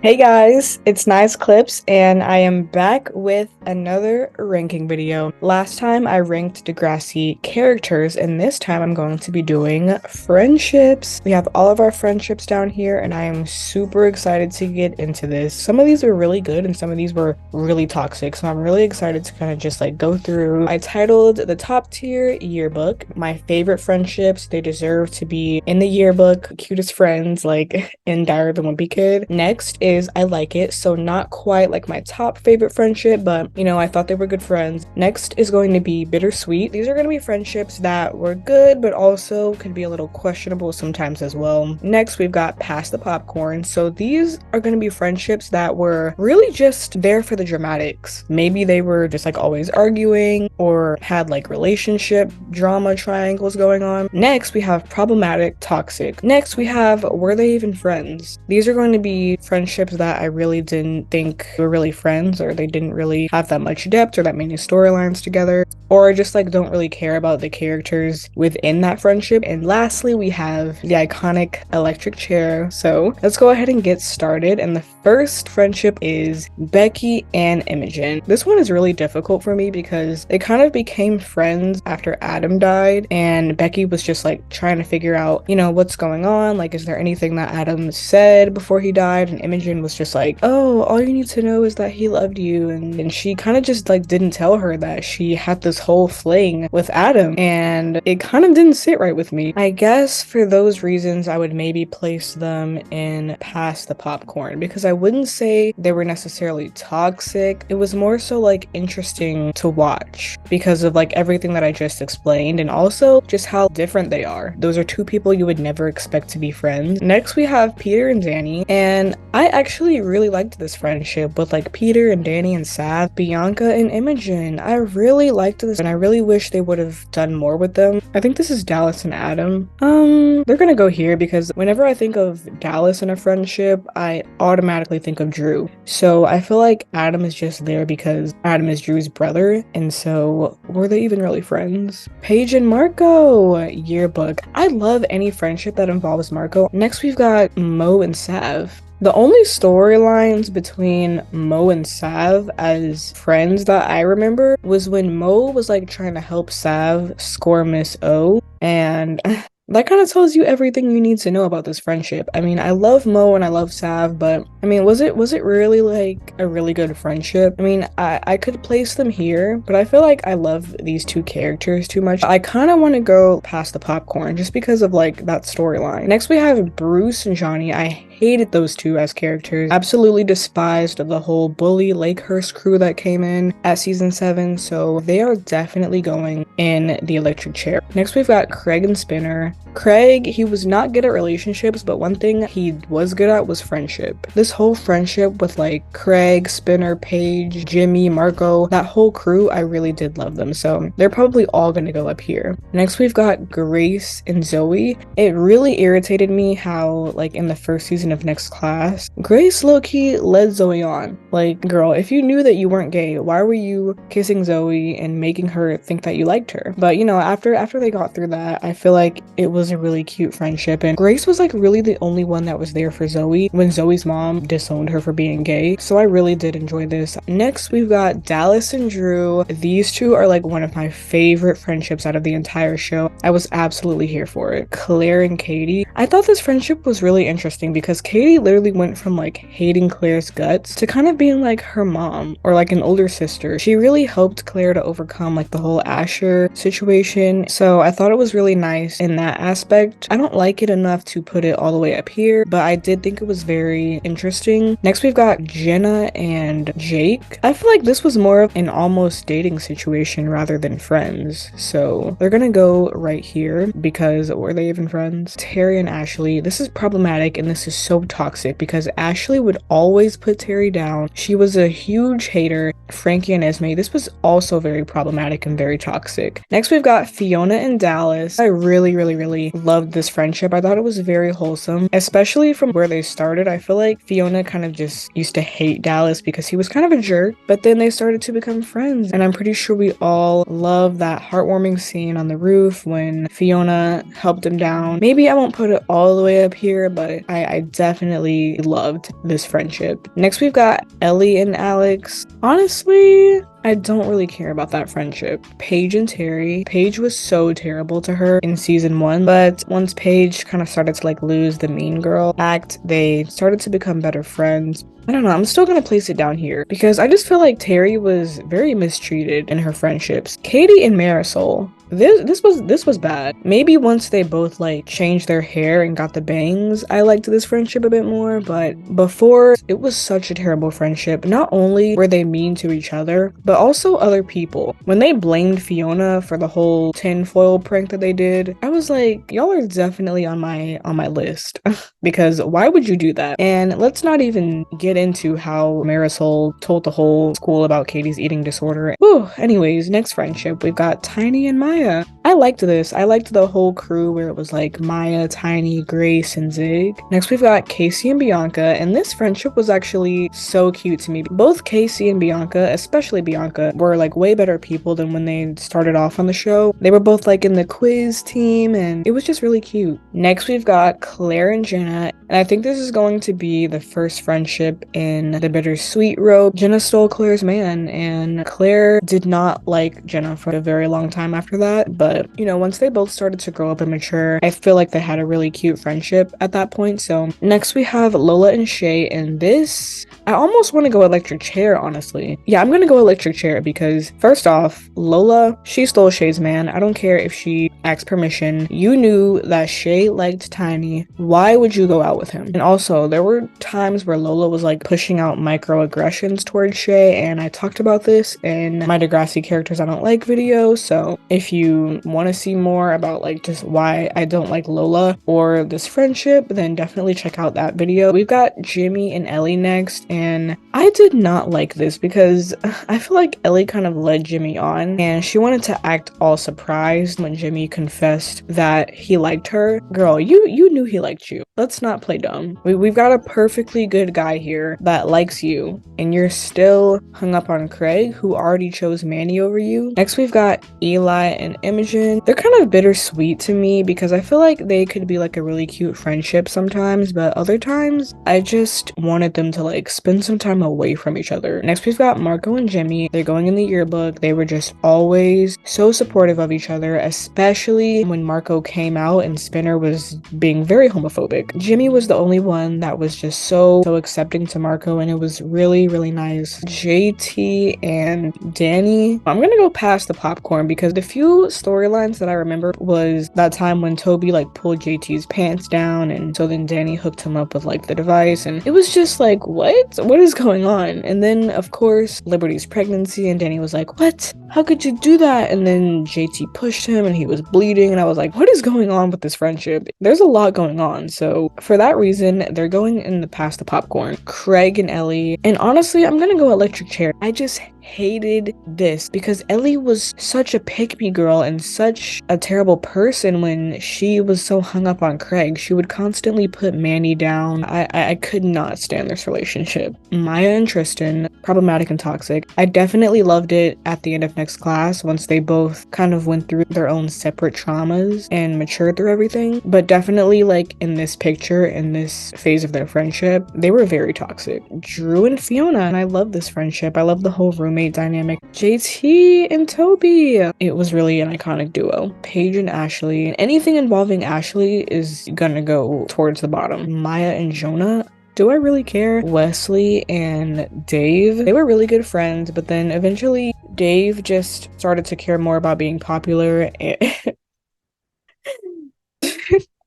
Hey guys, it's Nice Clips, and I am back with another ranking video. Last time I ranked Degrassi characters, and this time I'm going to be doing friendships. We have all of our friendships down here, and I am super excited to get into this. Some of these were really good, and some of these were really toxic, so I'm really excited to kind of just like go through. I titled the top tier yearbook, my favorite friendships. They deserve to be in the yearbook, cutest friends, like in Diary of the Wimpy Kid. Next is I like it, so not quite like my top favorite friendship, but I thought they were good friends. Next is going to be bittersweet. These are going to be friendships that were good, but also could be a little questionable sometimes as well. Next, we've got pass the popcorn. So these are going to be friendships that were really just there for the dramatics. Maybe they were just like always arguing or had like relationship drama triangles going on. Next, we have problematic, toxic. Next, we have were they even friends? These are going to be friendships that I really didn't think were really friends, or they didn't really have that much depth or that many storylines together, or just like don't really care about the characters within that friendship. And lastly, we have the iconic electric chair. So let's go ahead and get started. And the first friendship is Becky and Imogen. This one is really difficult for me because they kind of became friends after Adam died, and Becky was just like trying to figure out, what's going on. Like, is there anything that Adam said before he died? And Imogen was just like, oh, all you need to know is that he loved you. And she kind of just like didn't tell her that she had this whole fling with Adam, and it kind of didn't sit right with me. I guess for those reasons I would maybe place them in past the popcorn, because I wouldn't say they were necessarily toxic. It was more so like interesting to watch because of like everything that I just explained, and also just how different they are. Those are two people you would never expect to be friends. Next, we have Peter and Danny, and I actually really liked this friendship with like Peter and Danny and Sav, Bianca and Imogen. I really liked this, and I really wish they would have done more with them. I think this is Dallas and Adam. They're gonna go here because whenever I think of Dallas in a friendship, I automatically think of Drew. So I feel like Adam is just there because Adam is Drew's brother, and so were they even really friends? Paige and Marco yearbook. I love any friendship that involves Marco. Next, we've got Mo and Sav. The only storylines between Mo and Sav as friends that I remember was when Mo was like trying to help Sav score Miss O, and that kind of tells you everything you need to know about this friendship. I mean, I love Mo and I love Sav, but I mean, was it really like a really good friendship? I mean, I could place them here, but I feel like I love these two characters too much. I kind of want to go past the popcorn just because of like that storyline. Next, we have Bruce and Johnny. I hated those two as characters. Absolutely despised the whole bully Lakehurst crew that came in at season 7, so they are definitely going in the electric chair. Next, we've got Craig and Spinner. Craig, he was not good at relationships, but one thing he was good at was friendship. This whole friendship with like Craig, Spinner, Paige, Jimmy, Marco, that whole crew, I really did love them, so they're probably all gonna go up here. Next, we've got Grace and Zoe. It really irritated me how like in the first season of Next Class, Grace low-key led Zoe on. Like, girl, if you knew that you weren't gay, why were you kissing Zoe and making her think that you liked her? But after they got through that, I feel like it was a really cute friendship, and Grace was like really the only one that was there for Zoe when Zoe's mom disowned her for being gay, so I really did enjoy this. Next, we've got Dallas and Drew. These two are like one of my favorite friendships out of the entire show. I was absolutely here for it. Claire and Katie. I thought this friendship was really interesting because Katie literally went from like hating Claire's guts to kind of being like her mom or like an older sister. She really helped Claire to overcome like the whole Asher situation, so I thought it was really nice in that aspect. I don't like it enough to put it all the way up here, but I did think it was very interesting. Next, we've got Jenna and Jake. I feel like this was more of an almost dating situation rather than friends, so they're gonna go right here because were they even friends? Terry and Ashley. This is problematic, and this is so toxic because Ashley would always put Terry down. She was a huge hater. Frankie and Esme. This was also very problematic and very toxic. Next, we've got Fiona and Dallas. I really loved this friendship. I thought it was very wholesome, especially from where they started. I feel like Fiona kind of just used to hate Dallas because he was kind of a jerk, but then they started to become friends, and I'm pretty sure we all love that heartwarming scene on the roof when Fiona helped him down. Maybe I won't put it all the way up here, but I definitely loved this friendship. Next, we've got Ellie and Alex. Honestly, I don't really care about that friendship. Paige and Terry. Paige was so terrible to her in season 1, but once Paige kind of started to like lose the mean girl act, they started to become better friends. I don't know, I'm still gonna place it down here because I just feel like Terry was very mistreated in her friendships. Katie and Marisol. This was bad. Maybe once they both like changed their hair and got the bangs, I liked this friendship a bit more, but before, it was such a terrible friendship. Not only were they mean to each other, but also other people. When they blamed Fiona for the whole tinfoil prank that they did, I was like, y'all are definitely on my list because why would you do that? And let's not even get into how Marisol told the whole school about Katie's eating disorder. Whew. Anyways, next friendship, we've got Tiny and Maya. I liked this. I liked the whole crew where it was like Maya, Tiny, Grace, and Zig. Next, we've got Casey and Bianca, and this friendship was actually so cute to me. Both Casey and Bianca, especially Bianca, were like way better people than when they started off on the show. They were both like in the quiz team, and it was just really cute. Next, we've got Claire and Jenna, and I think this is going to be the first friendship in the bittersweet row. Jenna stole Claire's man, and Claire did not like Jenna for a very long time after that. But you know, once they both started to grow up and mature, I feel like they had a really cute friendship at that point. So next we have Lola and Shay, and this, I almost want to go electric chair, honestly. Yeah, I'm gonna go electric chair because first off, Lola, she stole Shay's man. I don't care if she asked permission. You knew that Shay liked Tiny. Why would you go out with him? And also, there were times where Lola was like pushing out microaggressions towards Shay, and I talked about this in my Degrassi characters I don't like video. So if you want to see more about like just why I don't like Lola or this friendship, then definitely check out that video. We've got Jimmy and Ellie next, and I did not like this because I feel like Ellie kind of led Jimmy on, and she wanted to act all surprised when Jimmy confessed that he liked her. Girl, you knew he liked you. Let's not play dumb. We've got a perfectly good guy here that likes you, and you're still hung up on Craig, who already chose Manny over you. Next, we've got Eli and Imogen. They're kind of bittersweet to me because I feel like they could be like a really cute friendship sometimes, but other times I just wanted them to like spend some time away from each other. Next, we've got Marco and Jimmy. They're going in the yearbook. They were just always so supportive of each other, especially when Marco came out and Spinner was being very homophobic. Jimmy was the only one that was just so accepting to Marco, and it was really, really nice. JT and Danny. I'm gonna go past the popcorn because the few storylines that I remember was that time when Toby like pulled JT's pants down, and so then Danny hooked him up with like the device, and it was just like, what is going on? And then of course Liberty's pregnancy, and Danny was like, what? How could you do that? And then JT pushed him and he was bleeding, and I was like, what is going on with this friendship? There's a lot going on. So for that reason, they're going in the past the popcorn. Craig and Ellie, and honestly, I'm gonna go electric chair. I just hated this because Ellie was such a pick-me girl and such a terrible person when she was so hung up on Craig. She would constantly put Manny down. I could not stand this relationship. Maya and Tristan, problematic and toxic. I definitely loved it at the end of next class once they both kind of went through their own separate traumas and matured through everything, but definitely like in this picture, in this phase of their friendship, they were very toxic. Drew and Fiona, and I love this friendship. I love the whole roommate dynamic. JT and Toby, it was really an iconic duo. Paige and Ashley, anything involving Ashley is gonna go towards the bottom. Maya and Jonah, do I really care? Wesley and Dave, they were really good friends, but then eventually Dave just started to care more about being popular.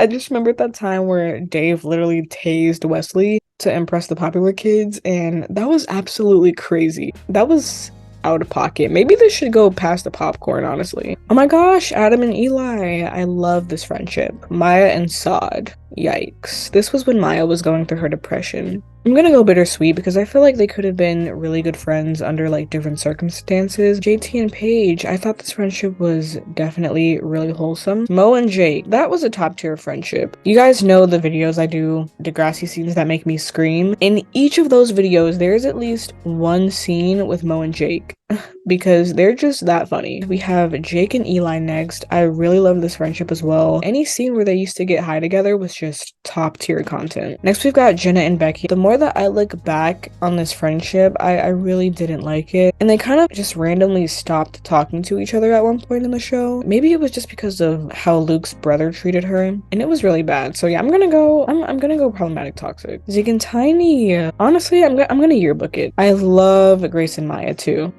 I just remember that time where Dave literally tased Wesley to impress the popular kids, and that was absolutely crazy. That was out of pocket. Maybe this should go past the popcorn, honestly. Oh my gosh, Adam and Eli. I love this friendship. Maya and Saad. Yikes. This was when Maya was going through her depression. I'm gonna go bittersweet because I feel like they could have been really good friends under like different circumstances. JT and Paige, I thought this friendship was definitely really wholesome. Mo and Jake, that was a top tier friendship. You guys know the videos I do, Degrassi scenes that make me scream. In each of those videos, there's at least one scene with Mo and Jake. because they're just that funny. We have Jake and Eli next. I really love this friendship as well. Any scene where they used to get high together was just top tier content. Next, we've got Jenna and Becky. The more that I look back on this friendship, I really didn't like it. And they kind of just randomly stopped talking to each other at one point in the show. Maybe it was just because of how Luke's brother treated her, and it was really bad. So yeah, I'm gonna go problematic toxic. Zeke and Tiny. Honestly, I'm gonna yearbook it. I love Grace and Maya too.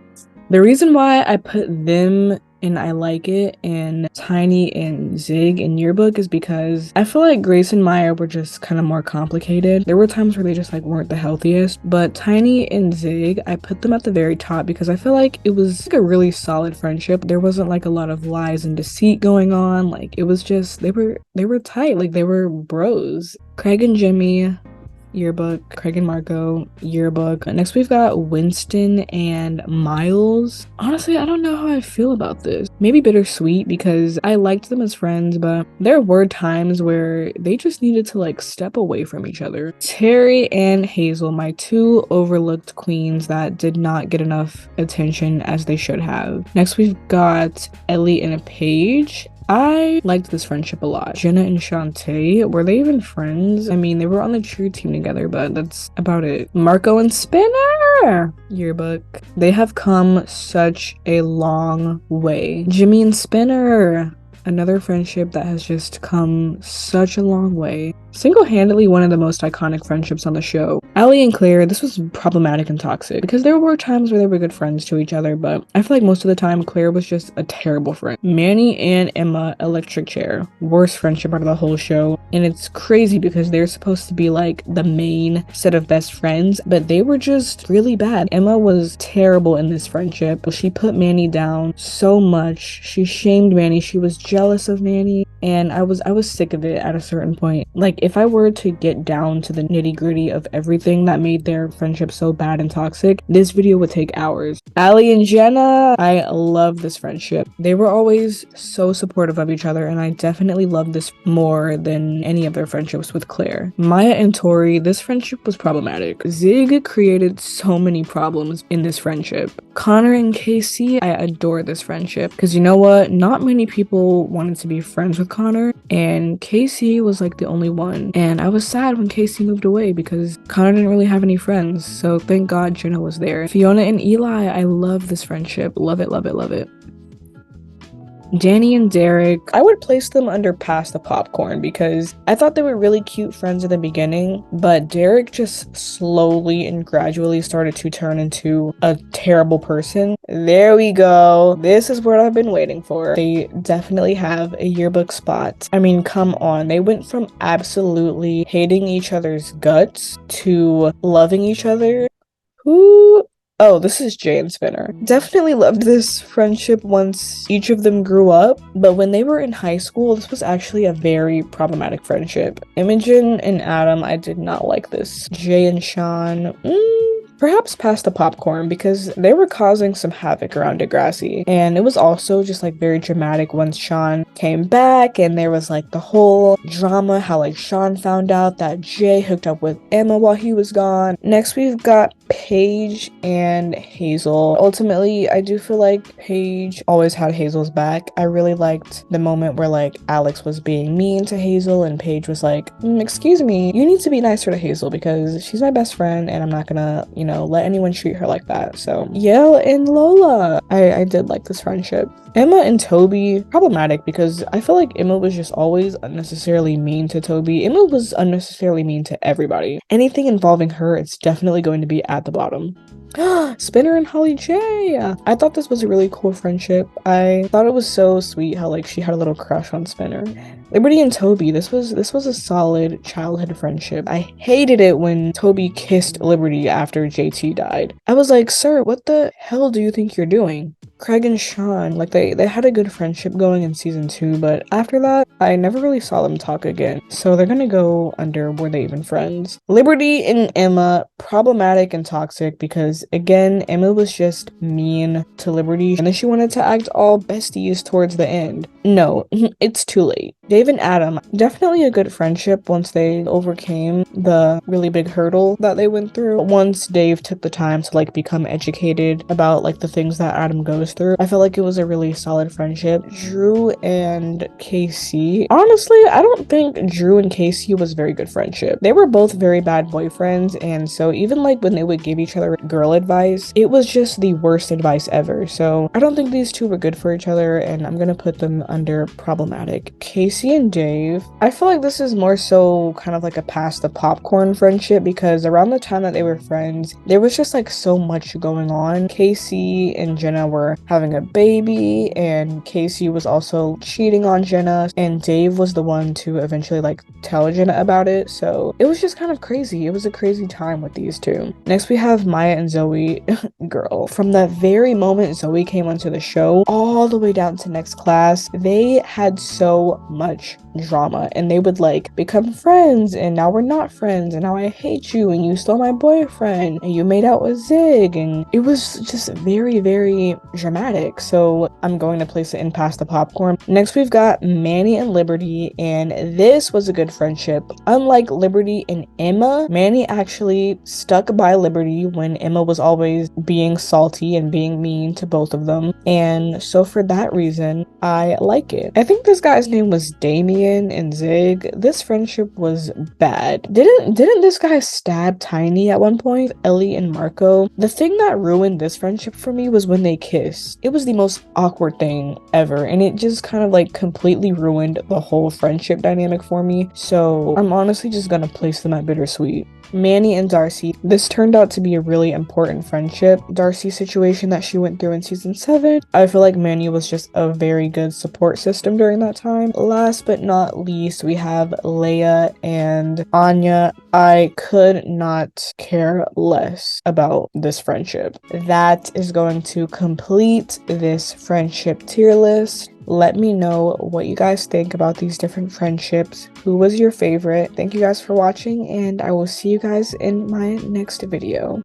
The reason why I put them and I like it and Tiny and Zig in yearbook is because I feel like Grace and Maya were just kind of more complicated. There were times where they just like weren't the healthiest, but Tiny and Zig, I put them at the very top because I feel like it was like a really solid friendship. There wasn't like a lot of lies and deceit going on. Like it was just they were tight, like they were bros. Craig and Jimmy, yearbook. Craig and Marco, yearbook. Next we've got Winston and Miles. Honestly, I don't know how I feel about this. Maybe bittersweet because I liked them as friends, but there were times where they just needed to like step away from each other. Terry and Hazel, my two overlooked queens that did not get enough attention as they should have. Next we've got Ellie and Paige. I liked this friendship a lot. Jenna and Shantae, were they even friends? I mean, they were on the cheer team together, but that's about it. Marco and Spinner, yearbook. They have come such a long way. Jimmy and Spinner, another friendship that has just come such a long way. Single-handedly one of the most iconic friendships on the show. Ellie and Claire, this was problematic and toxic because there were times where they were good friends to each other, but I feel like most of the time Claire was just a terrible friend. Manny and Emma, electric chair. Worst friendship out of the whole show. And it's crazy because they're supposed to be like the main set of best friends, but they were just really bad. Emma was terrible in this friendship. She put Manny down so much. She shamed Manny. She was jealous of Manny, and I was sick of it at a certain point. Like, if I were to get down to the nitty-gritty of everything that made their friendship so bad and toxic, this video would take hours. Allie and Jenna, I love this friendship. They were always so supportive of each other, and I definitely love this more than any of their friendships with Claire. Maya and Tori, this friendship was problematic. Zig created so many problems in this friendship. Connor and Casey, I adore this friendship because you know what? Not many people wanted to be friends with Connor, and Casey was like the only one. And I was sad when Casey moved away because Connor didn't really have any friends, so thank God Jenna was there. Fiona and Eli, I love this friendship. Love it, love it, love it. Danny and Derek, I would place them under Pass the Popcorn because I thought they were really cute friends in the beginning, but Derek just slowly and gradually started to turn into a terrible person. There we go. This is what I've been waiting for. They definitely have a yearbook spot. I mean, come on. They went from absolutely hating each other's guts to loving each other. Who? Oh, this is Jay and Spinner. Definitely loved this friendship once each of them grew up, but when they were in high school, this was actually a very problematic friendship. Imogen and Adam, I did not like this. Jay and Sean, perhaps Pass the Popcorn because they were causing some havoc around Degrassi, and it was also just like very dramatic once Sean came back, and there was like the whole drama how like Sean found out that Jay hooked up with Emma while he was gone. Next we've got Paige and Hazel. Ultimately, I do feel like Paige always had Hazel's back. I really liked the moment where like Alex was being mean to Hazel and Paige was like, excuse me, you need to be nicer to Hazel because she's my best friend and I'm not gonna, let anyone treat her like that. So Yael and Lola, I did like this friendship. Emma and Toby, problematic because I feel like Emma was just always unnecessarily mean to Toby. Emma was unnecessarily mean to everybody. Anything involving her, it's definitely going to be at the bottom. Spinner and Holly J. I thought this was a really cool friendship. I thought it was so sweet how like she had a little crush on Spinner. Liberty and Toby, this was a solid childhood friendship. I hated it when Toby kissed Liberty after JT died. I was like, sir, what the hell do you think you're doing? Craig and Sean, like they had a good friendship going in season 2, but after that, I never really saw them talk again. So they're gonna go under Were They Even Friends? Liberty and Emma, problematic and toxic because again, Emma was just mean to Liberty and then she wanted to act all besties towards the end. No, it's too late. Dave and Adam, definitely a good friendship once they overcame the really big hurdle that they went through. Once Dave took the time to like become educated about like the things that Adam goes through, I felt like it was a really solid friendship. Drew and Casey, honestly, I don't think Drew and Casey was a very good friendship. They were both very bad boyfriends, and so even like when they would give each other girl advice, it was just the worst advice ever. So I don't think these two were good for each other, and I'm gonna put them under problematic. Casey and Dave, I feel like this is more so kind of like a pass the popcorn friendship, because around the time that they were friends, there was just like so much going on. Casey and Jenna were having a baby, and Casey was also cheating on Jenna, and Dave was the one to eventually like tell Jenna about it. So it was just kind of crazy. It was a crazy time with these two. Next we have Maya and Zoe. Girl, from the very moment Zoe came onto the show all the way down to next class, they had so much drama, and they would like become friends, and now we're not friends, and now I hate you, and you stole my boyfriend, and you made out with Zig, and it was just very, very dramatic. So I'm going to place it in past the popcorn. Next we've got Manny and Liberty, and this was a good friendship. Unlike Liberty and Emma, Manny actually stuck by Liberty when Emma was always being salty and being mean to both of them, and so for that reason I like it. I think this guy's name was Damien and Zig. This friendship was bad. Didn't this guy stab Tiny at one point? Ellie and Marco. The thing that ruined this friendship for me was when they kissed. It was the most awkward thing ever, and it just kind of like completely ruined the whole friendship dynamic for me. So I'm honestly just gonna place them at bittersweet. Manny and Darcy. This turned out to be a really important friendship. Darcy's situation that she went through in season 7. I feel like Manny was just a very good support system during that time. Last but not least, we have Leia and Anya. I could not care less about this friendship. That is going to complete this friendship tier list. Let me know what you guys think about these different friendships. Who was your favorite? Thank you guys for watching, and I will see you guys in my next video.